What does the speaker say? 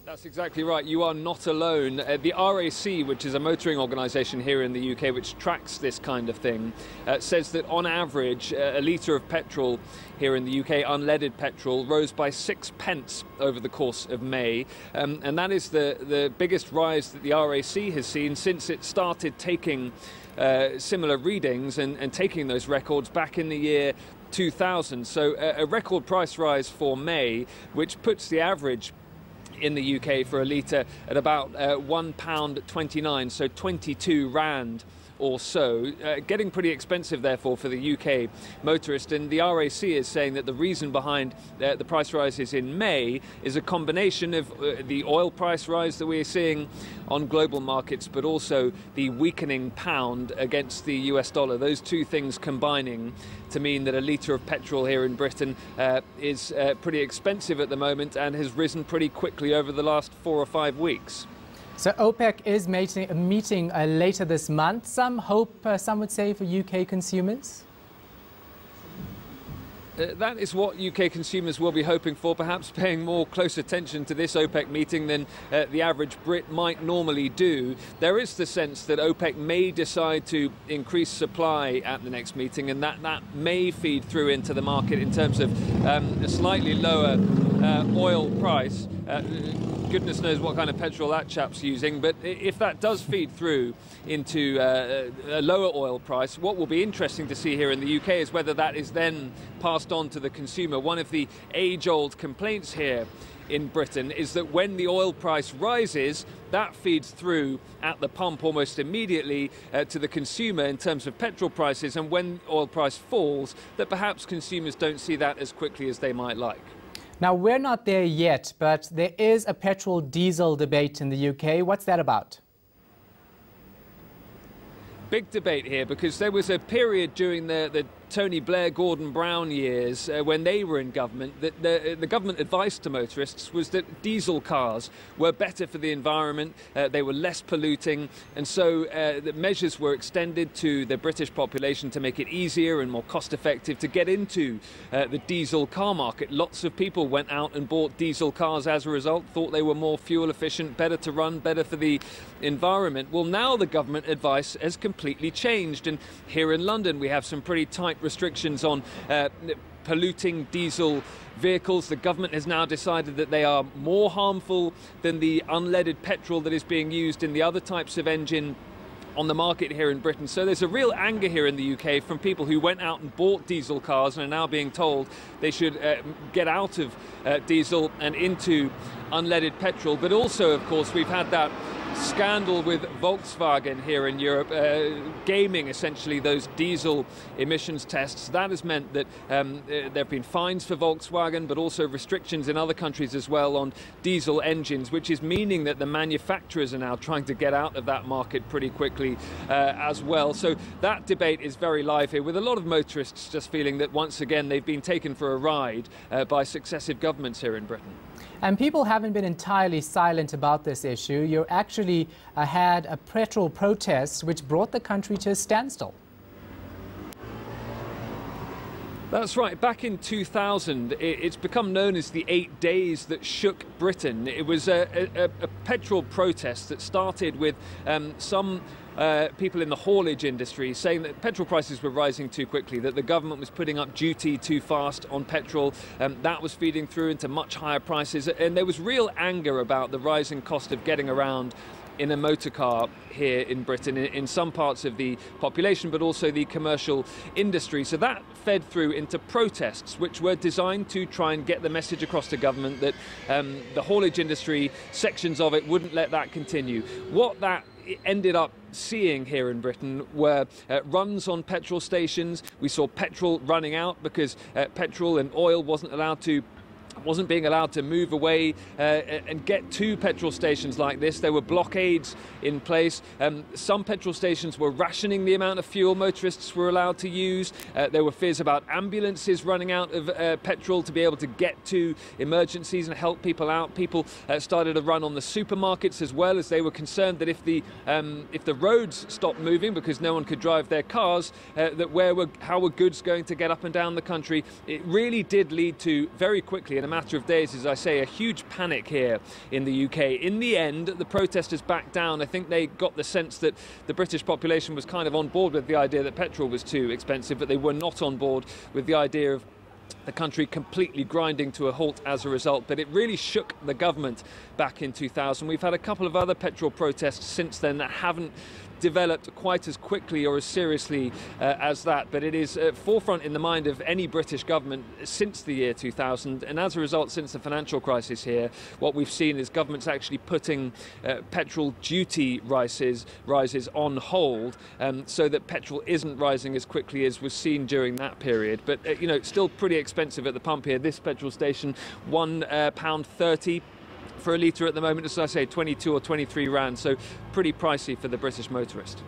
That's exactly right. You are not alone. The RAC, which is a motoring organisation here in the UK which tracks this kind of thing, says that on average a litre of petrol here in the UK, unleaded petrol, rose by 6 pence over the course of May. And that is the biggest rise that the RAC has seen since it started taking similar readings and taking those records back in the year 2000. So a record price rise for May, which puts the average in the UK for a litre at about £1.29, so 22 rand or so, getting pretty expensive therefore for the UK motorist. And the RAC is saying that the reason behind the price rises in May is a combination of the oil price rise that we're seeing on global markets, but also the weakening pound against the US dollar. Those two things combining to mean that a litre of petrol here in Britain is pretty expensive at the moment and has risen pretty quickly over the last 4 or 5 weeks. So OPEC is meeting later this month. Some hope, some would say, for UK consumers? That is what UK consumers will be hoping for, perhaps paying more close attention to this OPEC meeting than the average Brit might normally do. There is the sense that OPEC may decide to increase supply at the next meeting, and that may feed through into the market in terms of a slightly lower oil price. Goodness knows what kind of petrol that chap's using, but if that does feed through into a lower oil price, what will be interesting to see here in the UK is whether that is then passed on to the consumer. One of the age-old complaints here in Britain is that when the oil price rises, that feeds through at the pump almost immediately to the consumer in terms of petrol prices, and when oil price falls, that perhaps consumers don't see that as quickly as they might like. Now, we're not there yet, but there is a petrol-diesel debate in the UK. What's that about? Big debate here, because there was a period during the Tony Blair, Gordon Brown years when they were in government that the government advice to motorists was that diesel cars were better for the environment, they were less polluting, and so the measures were extended to the British population to make it easier and more cost effective to get into the diesel car market. Lots of people went out and bought diesel cars as a result, thought they were more fuel efficient, better to run, better for the environment. Well, now the government advice has completely changed, and here in London we have some pretty tight restrictions on polluting diesel vehicles. The government has now decided that they are more harmful than the unleaded petrol that is being used in the other types of engine on the market here in Britain. So there's a real anger here in the UK from people who went out and bought diesel cars and are now being told they should get out of diesel and into unleaded petrol. But also, of course, we've had that scandal with Volkswagen here in Europe, gaming essentially those diesel emissions tests. That has meant that there have been fines for Volkswagen, but also restrictions in other countries as well on diesel engines, which is meaning that the manufacturers are now trying to get out of that market pretty quickly as well. So that debate is very live here, with a lot of motorists just feeling that once again they've been taken for a ride by successive governments here in Britain. And people haven't been entirely silent about this issue. You actually had a petrol protest which brought the country to a standstill. That's right. Back in 2000, it's become known as the 8 days that shook Britain. It was a petrol protest that started with some people in the haulage industry saying that petrol prices were rising too quickly, that the government was putting up duty too fast on petrol. That was feeding through into much higher prices, and there was real anger about the rising cost of getting around in a motor car here in Britain, in some parts of the population, but also the commercial industry. So that fed through into protests, which were designed to try and get the message across to government that the haulage industry, sections of it, wouldn't let that continue. What that ended up seeing here in Britain were runs on petrol stations. We saw petrol running out because petrol and oil wasn't being allowed to move away and get to petrol stations like this. There were blockades in place. Some petrol stations were rationing the amount of fuel motorists were allowed to use. There were fears about ambulances running out of petrol to be able to get to emergencies and help people out. People started to run on the supermarkets as well, as they were concerned that if the roads stopped moving because no one could drive their cars, how were goods going to get up and down the country? It really did lead to, very quickly, in a matter of days, as I say, a huge panic here in the UK. In the end, the protesters backed down. I think they got the sense that the British population was kind of on board with the idea that petrol was too expensive, but they were not on board with the idea of the country completely grinding to a halt as a result. But it really shook the government back in 2000. We've had a couple of other petrol protests since then that haven't developed quite as quickly or as seriously as that, but it is forefront in the mind of any British government since the year 2000, and as a result, since the financial crisis here, what we've seen is governments actually putting petrol duty rises on hold, so that petrol isn't rising as quickly as was seen during that period. But you know, it's still pretty expensive at the pump here. This petrol station, £1.30 for a litre at the moment, as I say, 22 or 23 rand, so pretty pricey for the British motorist.